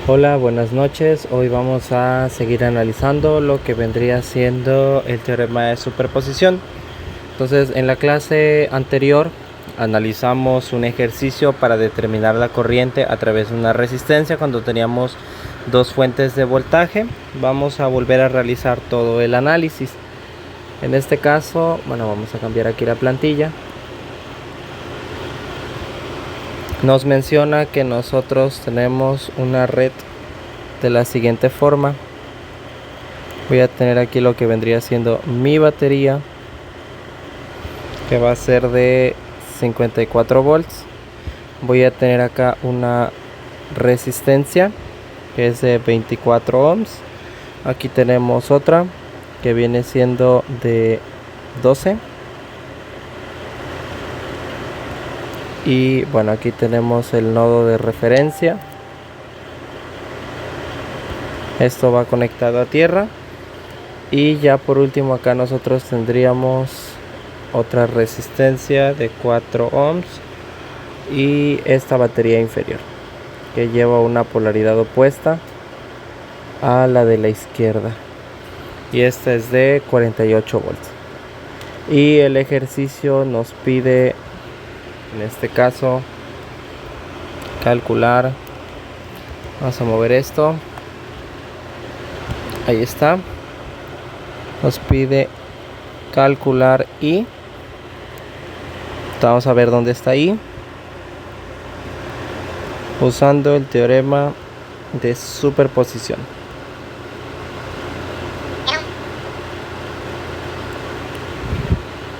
Hola, buenas noches. Hoy vamos a seguir analizando lo que vendría siendo el teorema de superposición. Entonces, en la clase anterior analizamos un ejercicio para determinar la corriente a través de una resistencia cuando teníamos dos fuentes de voltaje. Vamos a volver a realizar todo el análisis. En este caso, vamos a cambiar aquí la plantilla. Nos menciona que nosotros tenemos una red de la siguiente forma. Voy a tener aquí lo que vendría siendo mi batería, que va a ser de 54 volts. Voy a tener acá una resistencia que es de 24 ohms. Aquí tenemos otra que viene siendo de 12. Y bueno, aquí tenemos el nodo de referencia. Esto va conectado a tierra. Y ya por último acá nosotros tendríamos otra resistencia de 4 ohms. Y esta batería inferior, que lleva una polaridad opuesta a la de la izquierda. Y esta es de 48 volts. Y el ejercicio nos pide, en este caso, calcular. Vamos a mover esto. Ahí está. Nos pide calcular I. Vamos a ver dónde está I, usando el teorema de superposición.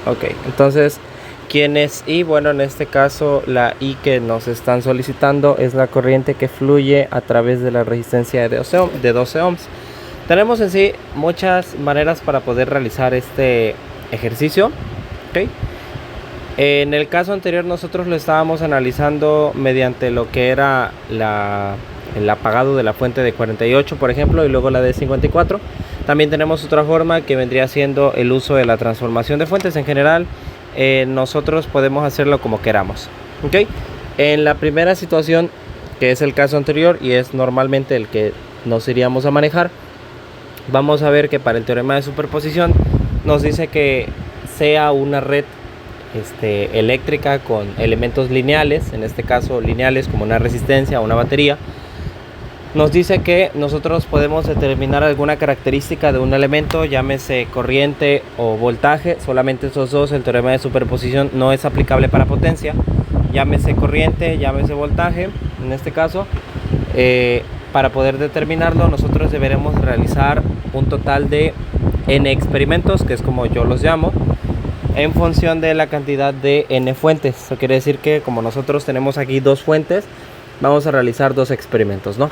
Ok, entonces, ¿quién es I? Bueno, en este caso la I que nos están solicitando es la corriente que fluye a través de la resistencia de 12 ohms. Tenemos en sí muchas maneras para poder realizar este ejercicio. ¿Okay? En el caso anterior nosotros lo estábamos analizando mediante lo que era el apagado de la fuente de 48, por ejemplo, y luego la de 54. También tenemos otra forma que vendría siendo el uso de la transformación de fuentes. En general, nosotros podemos hacerlo como queramos. ¿Okay? En la primera situación, que es el caso anterior y es normalmente el que nos iríamos a manejar, vamos a ver que para el teorema de superposición nos dice que sea una red eléctrica con elementos lineales, en este caso lineales como una resistencia o una batería. Nos dice que nosotros podemos determinar alguna característica de un elemento, llámese corriente o voltaje, solamente esos dos. El teorema de superposición no es aplicable para potencia, llámese corriente, llámese voltaje. En este caso, para poder determinarlo, nosotros deberemos realizar un total de n experimentos, que es como yo los llamo, en función de la cantidad de n fuentes. Eso quiere decir que como nosotros tenemos aquí dos fuentes, vamos a realizar dos experimentos, ¿no?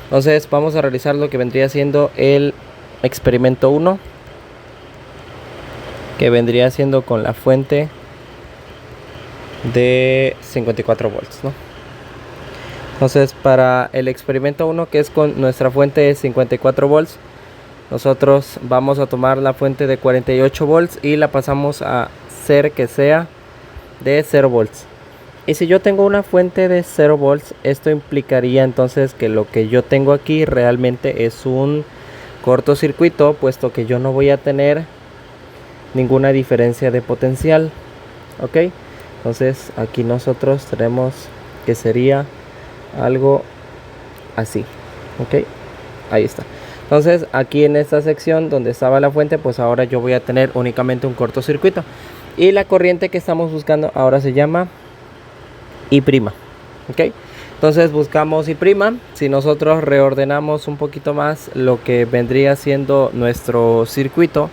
Entonces vamos a realizar lo que vendría siendo el experimento 1, que vendría siendo con la fuente de 54 volts, ¿no? Entonces, para el experimento 1, que es con nuestra fuente de 54 volts, nosotros vamos a tomar la fuente de 48 volts y la pasamos a ser que sea de 0 volts. Y si yo tengo una fuente de 0 volts, esto implicaría entonces que lo que yo tengo aquí realmente es un cortocircuito, puesto que yo no voy a tener ninguna diferencia de potencial. ¿Ok? Entonces aquí nosotros tenemos que sería algo así. ¿Ok? Ahí está. Entonces aquí en esta sección donde estaba la fuente, pues ahora yo voy a tener únicamente un cortocircuito. Y la corriente que estamos buscando ahora se llama I'. ¿Ok? Entonces buscamos I'. Si nosotros reordenamos un poquito más lo que vendría siendo nuestro circuito,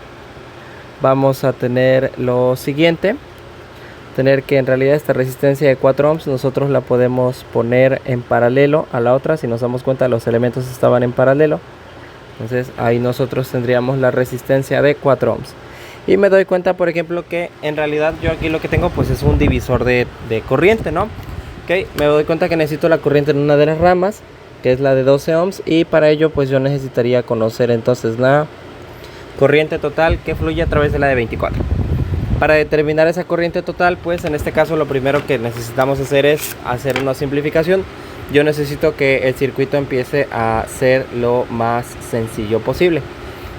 vamos a tener lo siguiente. Tener que en realidad esta resistencia de 4 ohms nosotros la podemos poner en paralelo a la otra. Si nos damos cuenta, los elementos estaban en paralelo. Entonces ahí nosotros tendríamos la resistencia de 4 ohms. Y me doy cuenta, por ejemplo, que en realidad yo aquí lo que tengo pues es un divisor de corriente, ¿no? Ok, me doy cuenta que necesito la corriente en una de las ramas, que es la de 12 ohms. Y para ello pues yo necesitaría conocer entonces la corriente total que fluye a través de la de 24. Para determinar esa corriente total, pues en este caso lo primero que necesitamos hacer es hacer una simplificación. yo necesito que el circuito empiece a ser lo más sencillo posible.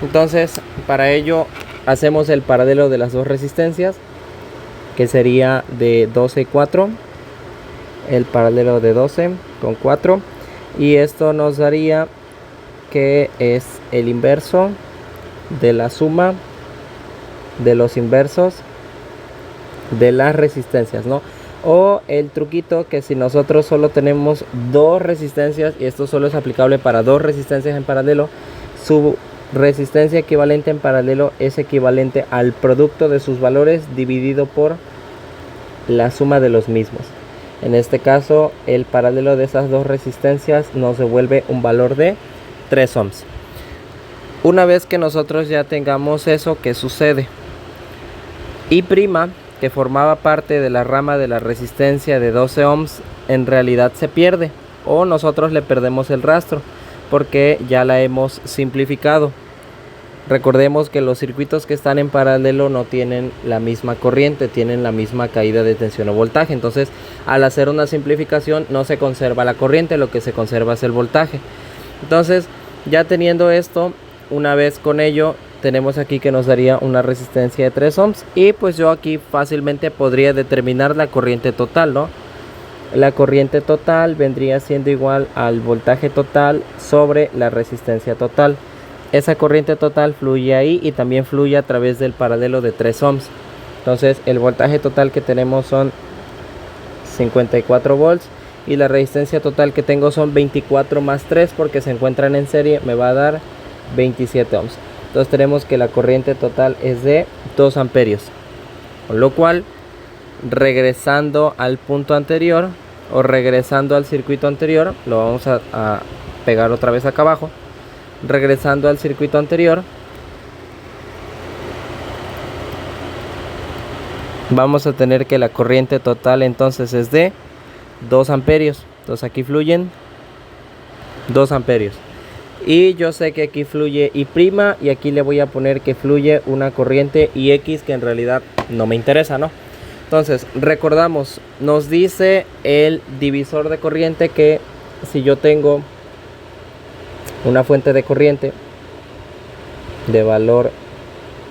Entonces, para ello hacemos el paralelo de las dos resistencias, que sería de 12 y 4, el paralelo de 12 con 4, y esto nos daría que es el inverso de la suma de los inversos de las resistencias, ¿no? O el truquito que si nosotros solo tenemos dos resistencias, y esto solo es aplicable para dos resistencias en paralelo, su resistencia equivalente en paralelo es equivalente al producto de sus valores dividido por la suma de los mismos. En este caso, el paralelo de esas dos resistencias nos devuelve un valor de 3 ohms. Una vez que nosotros ya tengamos eso, ¿qué sucede? I', que formaba parte de la rama de la resistencia de 12 ohms, en realidad se pierde, o nosotros le perdemos el rastro porque ya la hemos simplificado. Recordemos que los circuitos que están en paralelo no tienen la misma corriente, tienen la misma caída de tensión o voltaje. Entonces, al hacer una simplificación no se conserva la corriente, lo que se conserva es el voltaje. Entonces, ya teniendo esto, una vez con ello, tenemos aquí que nos daría una resistencia de 3 ohms. Y pues yo aquí fácilmente podría determinar la corriente total, ¿no? La corriente total vendría siendo igual al voltaje total sobre la resistencia total. Esa corriente total fluye ahí y también fluye a través del paralelo de 3 ohms. Entonces el voltaje total que tenemos son 54 volts y la resistencia total que tengo son 24 más 3 porque se encuentran en serie, me va a dar 27 ohms. Entonces tenemos que la corriente total es de 2 amperios. Con lo cual, regresando al punto anterior o regresando al circuito anterior, lo vamos a pegar otra vez acá abajo. Regresando al circuito anterior, vamos a tener que la corriente total entonces es de 2 amperios. Entonces aquí fluyen 2 amperios. Y yo sé que aquí fluye I' y aquí le voy a poner que fluye una corriente IX que en realidad no me interesa, ¿no? Entonces, recordamos, nos dice el divisor de corriente que si yo tengo una fuente de corriente de valor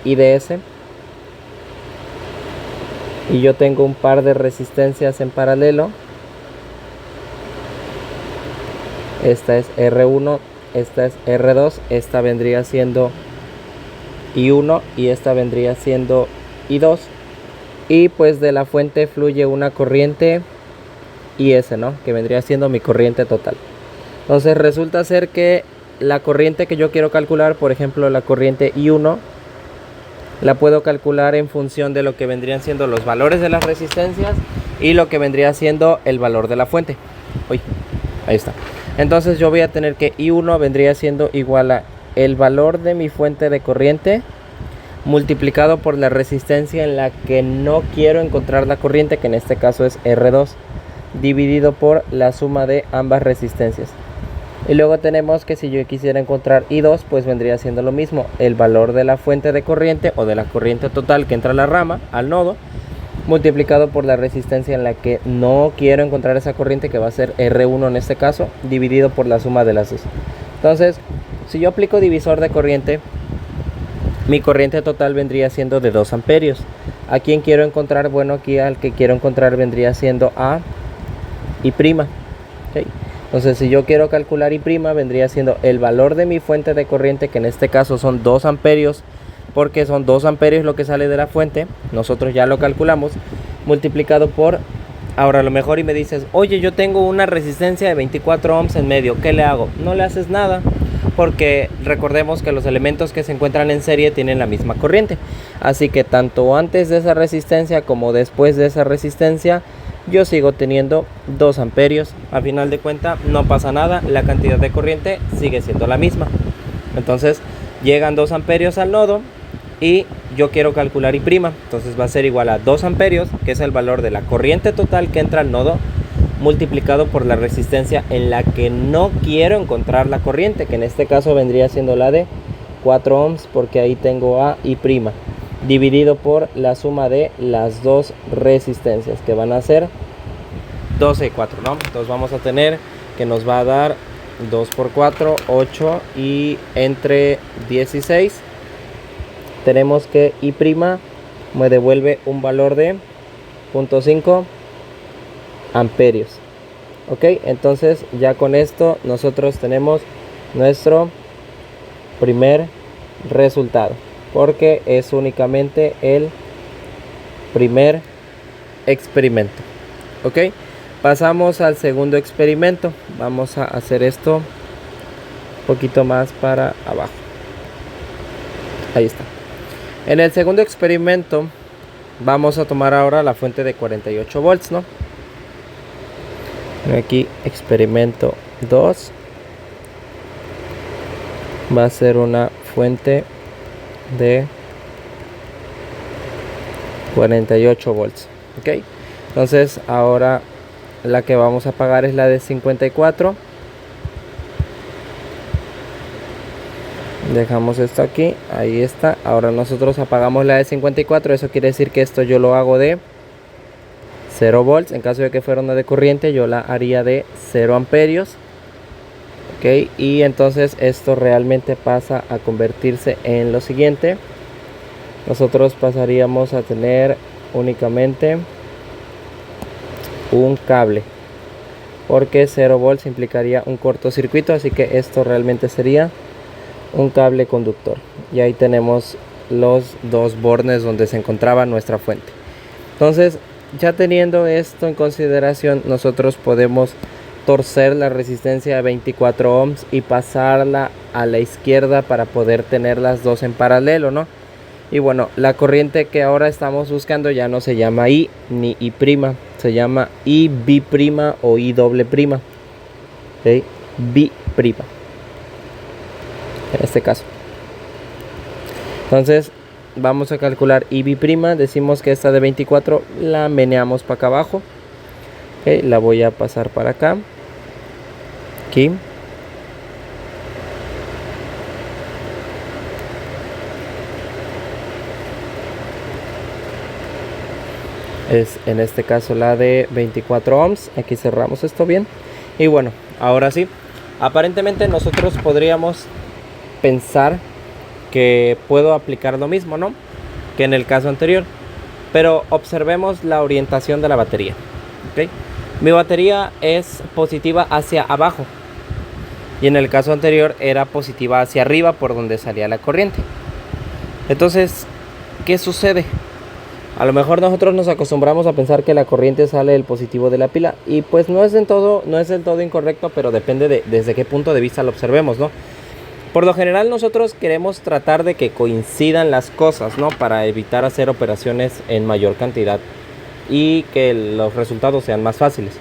IDS y yo tengo un par de resistencias en paralelo, esta es R1, esta es R2, esta vendría siendo I1 y esta vendría siendo I2, y pues de la fuente fluye una corriente IS, ¿no? Que vendría siendo mi corriente total. Entonces resulta ser que la corriente que yo quiero calcular, por ejemplo la corriente I1, la puedo calcular en función de lo que vendrían siendo los valores de las resistencias y lo que vendría siendo el valor de la fuente. Uy, ahí está. Entonces yo voy a tener que I1 vendría siendo igual a el valor de mi fuente de corriente multiplicado por la resistencia en la que no quiero encontrar la corriente, que en este caso es R2, dividido por la suma de ambas resistencias. Y luego tenemos que si yo quisiera encontrar I2, pues vendría siendo lo mismo, el valor de la fuente de corriente o de la corriente total que entra a la rama, al nodo, multiplicado por la resistencia en la que no quiero encontrar esa corriente, que va a ser R1 en este caso, dividido por la suma de las dos. Entonces, si yo aplico divisor de corriente, mi corriente total vendría siendo de 2 amperios. ¿A quién quiero encontrar? Bueno, aquí al que quiero encontrar vendría siendo a I'. ¿Okay? Entonces, si yo quiero calcular I', vendría siendo el valor de mi fuente de corriente, que en este caso son 2 amperios, porque son 2 amperios lo que sale de la fuente, nosotros ya lo calculamos, multiplicado por, ahora a lo mejor y me dices, oye, yo tengo una resistencia de 24 ohms en medio, ¿qué le hago? No le haces nada, porque recordemos que los elementos que se encuentran en serie tienen la misma corriente, así que tanto antes de esa resistencia como después de esa resistencia yo sigo teniendo 2 amperios. A final de cuentas no pasa nada, la cantidad de corriente sigue siendo la misma. Entonces llegan 2 amperios al nodo y yo quiero calcular I', entonces va a ser igual a 2 amperios, que es el valor de la corriente total que entra al nodo, multiplicado por la resistencia en la que no quiero encontrar la corriente, que en este caso vendría siendo la de 4 ohms, porque ahí tengo a I', dividido por la suma de las dos resistencias, que van a ser 12 y 4, ¿no? Entonces vamos a tener que nos va a dar 2 por 4, 8, y entre 16 tenemos que I' me devuelve un valor de 0.5 amperios. Ok, entonces ya con esto nosotros tenemos nuestro primer resultado, porque es únicamente el primer experimento. Ok, pasamos al segundo experimento. Vamos a hacer esto un poquito más para abajo. Ahí está. En el segundo experimento vamos a tomar ahora la fuente de 48 volts, ¿no? Aquí experimento 2 va a ser una fuente de 48 volts. Ok, entonces ahora la que vamos a apagar es la de 54. Dejamos esto aquí, ahí está. Ahora nosotros apagamos la de 54. Eso quiere decir que esto yo lo hago de 0 volts. En caso de que fuera una de corriente, yo la haría de 0 amperios. Ok, y entonces esto realmente pasa a convertirse en lo siguiente. Nosotros pasaríamos a tener únicamente un cable, porque 0 volts implicaría un cortocircuito, así que esto realmente sería un cable conductor. Y ahí tenemos los dos bornes donde se encontraba nuestra fuente. Entonces, ya teniendo esto en consideración, nosotros podemos torcer la resistencia de 24 ohms y pasarla a la izquierda para poder tener las dos en paralelo, ¿no? Y bueno, la corriente que ahora estamos buscando ya no se llama I ni I', se llama IB' o I', ¿ok? B', en este caso. Entonces vamos a calcular IB'. Decimos que esta de 24 la meneamos para acá abajo. Okay, la voy a pasar para acá. Aquí. Es en este caso la de 24 ohms. Aquí cerramos esto bien. Y bueno, ahora sí, aparentemente nosotros podríamos pensar que puedo aplicar lo mismo, ¿no?, que en el caso anterior. Pero observemos la orientación de la batería. ¿Okay? Mi batería es positiva hacia abajo, y en el caso anterior era positiva hacia arriba, por donde salía la corriente. Entonces, ¿qué sucede? A lo mejor nosotros nos acostumbramos a pensar que la corriente sale del positivo de la pila, y pues no es del todo incorrecto, pero depende de desde qué punto de vista lo observemos, ¿no? Por lo general nosotros queremos tratar de que coincidan las cosas, ¿no?, para evitar hacer operaciones en mayor cantidad y que los resultados sean más fáciles.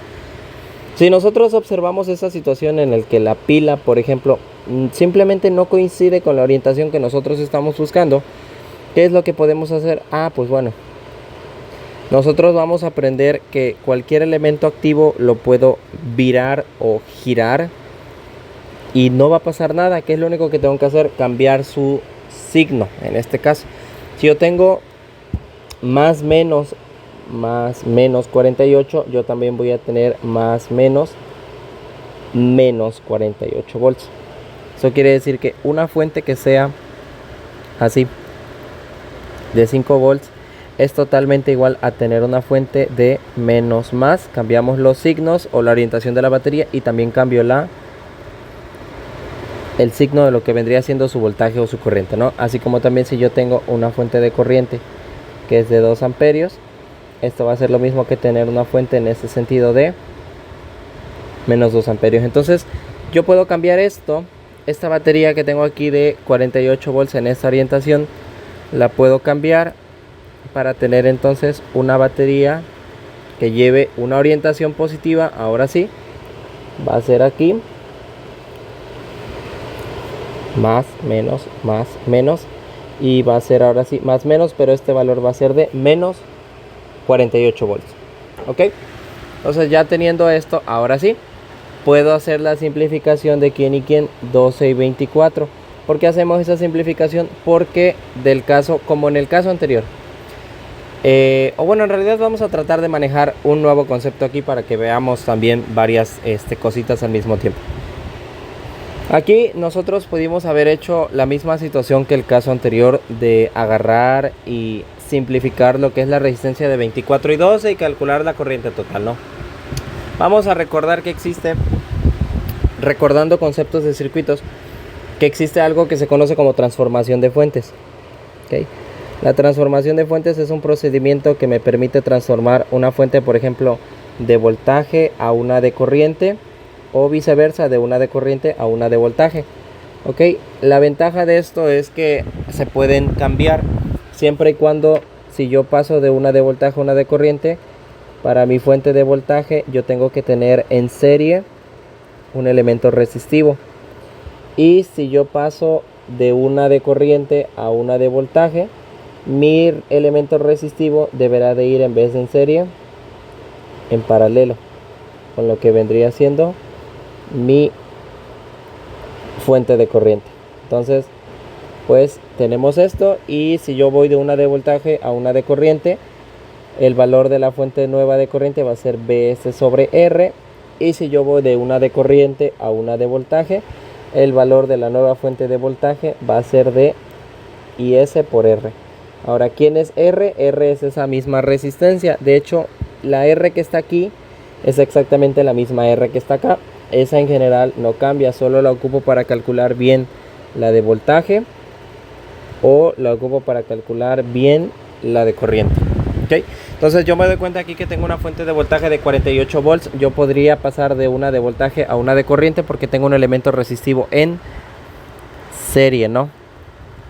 Si nosotros observamos esa situación en la que la pila, por ejemplo, simplemente no coincide con la orientación que nosotros estamos buscando, ¿qué es lo que podemos hacer? Pues bueno, nosotros vamos a aprender que cualquier elemento activo lo puedo virar o girar y no va a pasar nada. ¿Qué es lo único que tengo que hacer? Cambiar su signo. En este caso, si yo tengo más menos 48, yo también voy a tener más menos 48 volts. Eso quiere decir que una fuente que sea así de 5 volts es totalmente igual a tener una fuente de menos más. Cambiamos los signos o la orientación de la batería, y también cambio el signo de lo que vendría siendo su voltaje o su corriente, ¿no? Así como también si yo tengo una fuente de corriente que es de 2 amperios, esto va a ser lo mismo que tener una fuente en este sentido de menos 2 amperios. Entonces yo puedo cambiar esta batería que tengo aquí de 48 volts en esta orientación, la puedo cambiar para tener entonces una batería que lleve una orientación positiva. Ahora sí, va a ser aquí más menos, y va a ser ahora sí más menos, pero este valor va a ser de menos 48 volts. Ok, entonces ya teniendo esto, ahora sí puedo hacer la simplificación de quién y quién, 12 y 24. ¿Por qué hacemos esa simplificación? Porque como en el caso anterior, O bueno, en realidad vamos a tratar de manejar un nuevo concepto aquí para que veamos también varias cositas al mismo tiempo. Aquí nosotros pudimos haber hecho la misma situación que el caso anterior de agarrar y simplificar lo que es la resistencia de 24 y 12 y calcular la corriente total, ¿no? Vamos a recordar que existe, recordando conceptos de circuitos, que existe algo que se conoce como transformación de fuentes. ¿Okay? La transformación de fuentes es un procedimiento que me permite transformar una fuente, por ejemplo, de voltaje a una de corriente, o viceversa, de una de corriente a una de voltaje. ¿Ok? La ventaja de esto es que se pueden cambiar siempre y cuando, si yo paso de una de voltaje a una de corriente, para mi fuente de voltaje yo tengo que tener en serie un elemento resistivo. Y si yo paso de una de corriente a una de voltaje, mi elemento resistivo deberá de ir, en vez de en serie, en paralelo con lo que vendría siendo mi fuente de corriente. Entonces, pues tenemos esto, y si yo voy de una de voltaje a una de corriente, el valor de la fuente nueva de corriente va a ser Bs sobre R, y si yo voy de una de corriente a una de voltaje, el valor de la nueva fuente de voltaje va a ser de IS por R. Ahora, ¿quién es R? R es esa misma resistencia. De hecho, la R que está aquí es exactamente la misma R que está acá. Esa en general no cambia, solo la ocupo para calcular bien la de voltaje, o la ocupo para calcular bien la de corriente. ¿Okay? Entonces yo me doy cuenta aquí que tengo una fuente de voltaje de 48 volts. Yo podría pasar de una de voltaje a una de corriente porque tengo un elemento resistivo en serie, ¿no?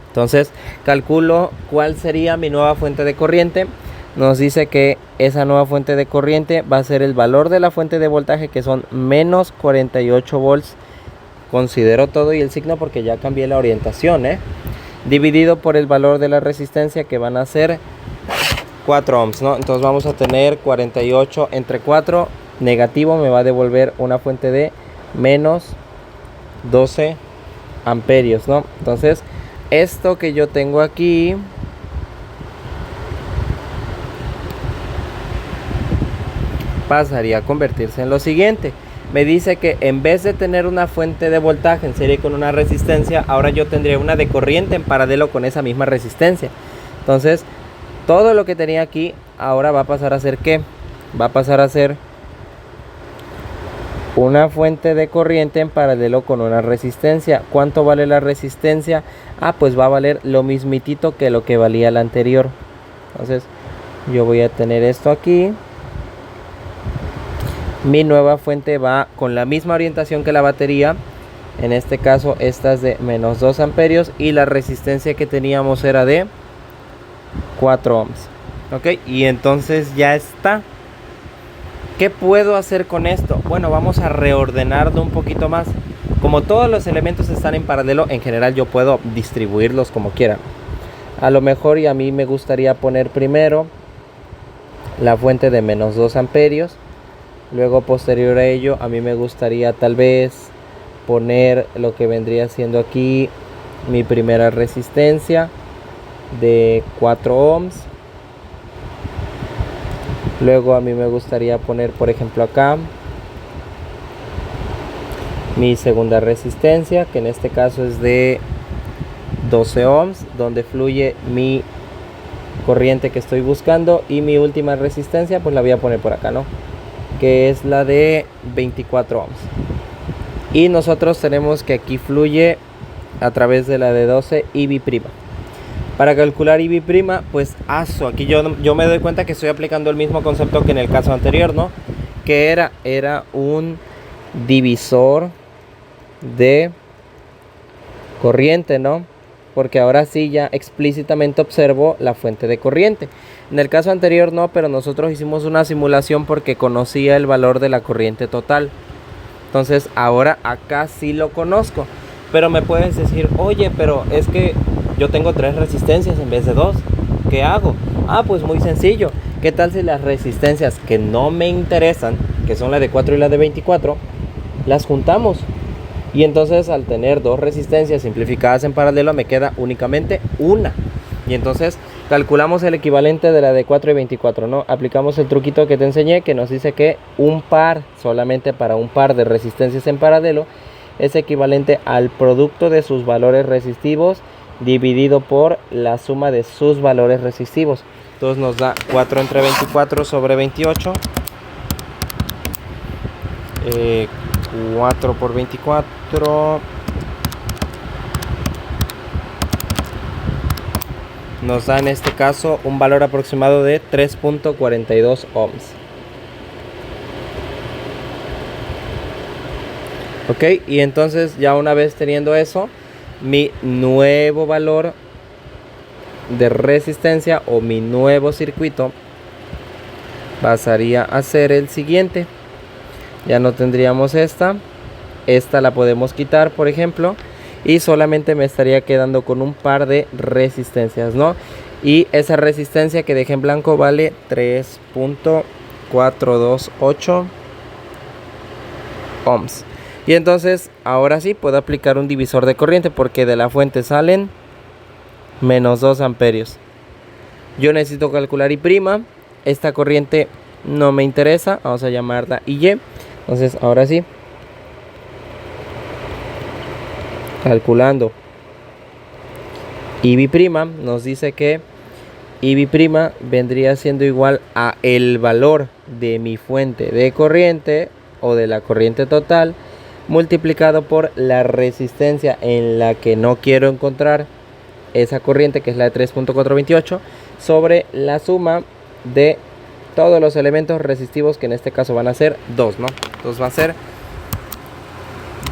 Entonces calculo cuál sería mi nueva fuente de corriente. Nos dice que esa nueva fuente de corriente va a ser el valor de la fuente de voltaje, que son menos 48 volts. Considero todo y el signo porque ya cambié la orientación, dividido por el valor de la resistencia, que van a ser 4 ohms, ¿no? Entonces vamos a tener 48 entre 4, negativo, me va a devolver una fuente de menos 12 amperios, ¿no? Entonces, esto que yo tengo aquí pasaría a convertirse en lo siguiente. Me dice que en vez de tener una fuente de voltaje en serie con una resistencia, ahora yo tendría una de corriente en paralelo con esa misma resistencia. Entonces, todo lo que tenía aquí ahora va a pasar a ser ¿qué? Va a pasar a ser una fuente de corriente en paralelo con una resistencia. ¿Cuánto vale la resistencia? Pues va a valer lo mismitito que lo que valía la anterior. Entonces yo voy a tener esto aquí. Mi nueva fuente va con la misma orientación que la batería. En este caso esta es de menos 2 amperios y la resistencia que teníamos era de 4 ohms. Ok, y entonces ya está. ¿Qué puedo hacer con esto? Bueno, vamos a reordenarlo un poquito más. Como todos los elementos están en paralelo, en general yo puedo distribuirlos como quiera. A lo mejor, y a mí me gustaría poner primero la fuente de menos 2 amperios. Luego, posterior a ello, a mí me gustaría tal vez poner lo que vendría siendo aquí mi primera resistencia de 4 ohms. Luego a mí me gustaría poner, por ejemplo, acá mi segunda resistencia, que en este caso es de 12 ohms, donde fluye mi corriente que estoy buscando. Y mi última resistencia pues la voy a poner por acá, ¿no? Que es la de 24 ohms. Y nosotros tenemos que aquí fluye a través de la de 12 IB'. Para calcular IB', pues aquí yo me doy cuenta que estoy aplicando el mismo concepto que en el caso anterior, ¿no? Que era un divisor de corriente, ¿no? Porque ahora sí ya explícitamente observo la fuente de corriente. En el caso anterior no, pero nosotros hicimos una simulación porque conocía el valor de la corriente total. Entonces ahora acá sí lo conozco. Pero me puedes decir, oye, pero es que yo tengo 3 resistencias en vez de 2. ¿Qué hago? Pues muy sencillo. ¿Qué tal si las resistencias que no me interesan, que son la de 4 y la de 24, las juntamos? Y entonces al tener 2 resistencias simplificadas en paralelo me queda únicamente una. Y entonces calculamos el equivalente de la de 4 y 24, ¿no? Aplicamos el truquito que te enseñé, que nos dice que un par, solamente para un par de resistencias en paralelo, es equivalente al producto de sus valores resistivos dividido por la suma de sus valores resistivos. Entonces nos da 4 entre 24 sobre 28. 4 por 24 nos da en este caso un valor aproximado de 3.42 ohms. Ok, y entonces ya una vez teniendo eso, mi nuevo valor de resistencia o mi nuevo circuito pasaría a ser el siguiente. Ya no tendríamos esta la podemos quitar, por ejemplo, y solamente me estaría quedando con un par de resistencias, ¿no? Y esa resistencia que dejé en blanco vale 3.428 ohms. Y entonces ahora sí puedo aplicar un divisor de corriente, porque de la fuente salen menos 2 amperios. Yo necesito calcular I'. Esta corriente no me interesa, vamos a llamarla IY. Entonces ahora sí, calculando IB', nos dice que IB' vendría siendo igual a el valor de mi fuente de corriente o de la corriente total multiplicado por la resistencia en la que no quiero encontrar esa corriente, que es la de 3.428, sobre la suma de todos los elementos resistivos, que en este caso van a ser 2, ¿no? Entonces va a ser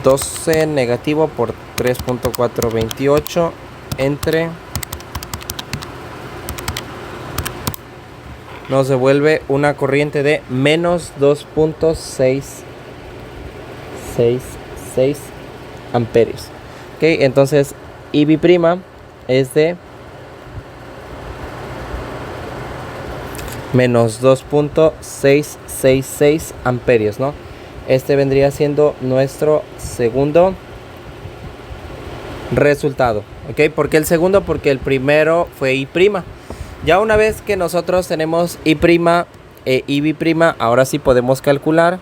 12 negativo por 3.428 entre, nos devuelve una corriente de menos 2.666 amperios. Ok, entonces IB' es de menos 2.666 amperios, ¿no? Este vendría siendo nuestro segundo resultado, ¿ok? ¿Por qué el segundo? Porque el primero fue I'. Ya una vez que nosotros tenemos I' e IB', ahora sí podemos calcular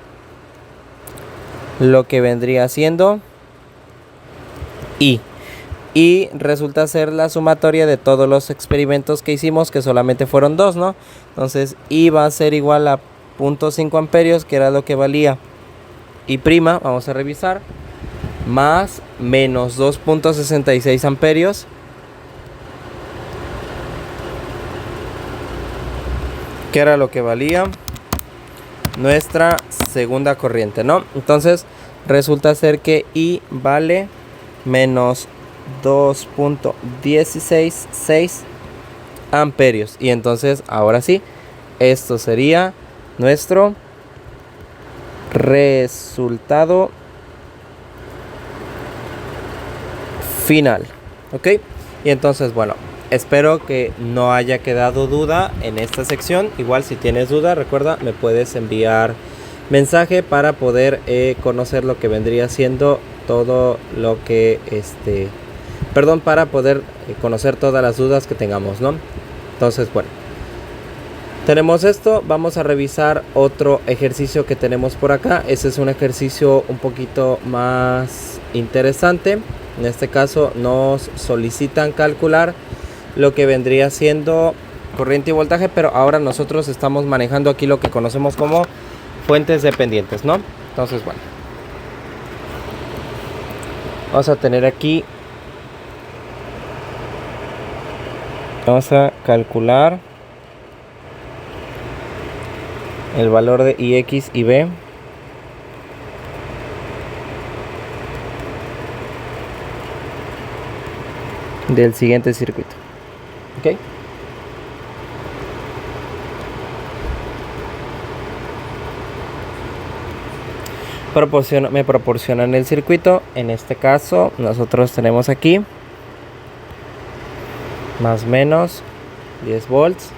lo que vendría siendo I. Y resulta ser la sumatoria de todos los experimentos que hicimos, que solamente fueron 2, ¿no? Entonces I va a ser igual a 0.5 amperios, que era lo que valía I', vamos a revisar, más menos 2.66 amperios, que era lo que valía nuestra segunda corriente, ¿no? Entonces resulta ser que I vale menos 2.166 amperios. Y entonces ahora sí, esto sería nuestro resultado final. Ok, y entonces bueno, espero que no haya quedado duda en esta sección. Igual si tienes duda, recuerda, me puedes enviar mensaje para poder conocer lo que vendría siendo todo lo que para poder conocer todas las dudas que tengamos, ¿no? Entonces bueno, tenemos esto. Vamos a revisar otro ejercicio que tenemos por acá. Este es un ejercicio un poquito más interesante. En este caso nos solicitan calcular lo que vendría siendo corriente y voltaje, pero ahora nosotros estamos manejando aquí lo que conocemos como fuentes dependientes, ¿no? Entonces bueno, vamos a tener aquí, vamos a calcular el valor de Ix y B del siguiente circuito. ¿Ok? Me proporcionan el circuito. En este caso nosotros tenemos aquí más o menos 10 volts,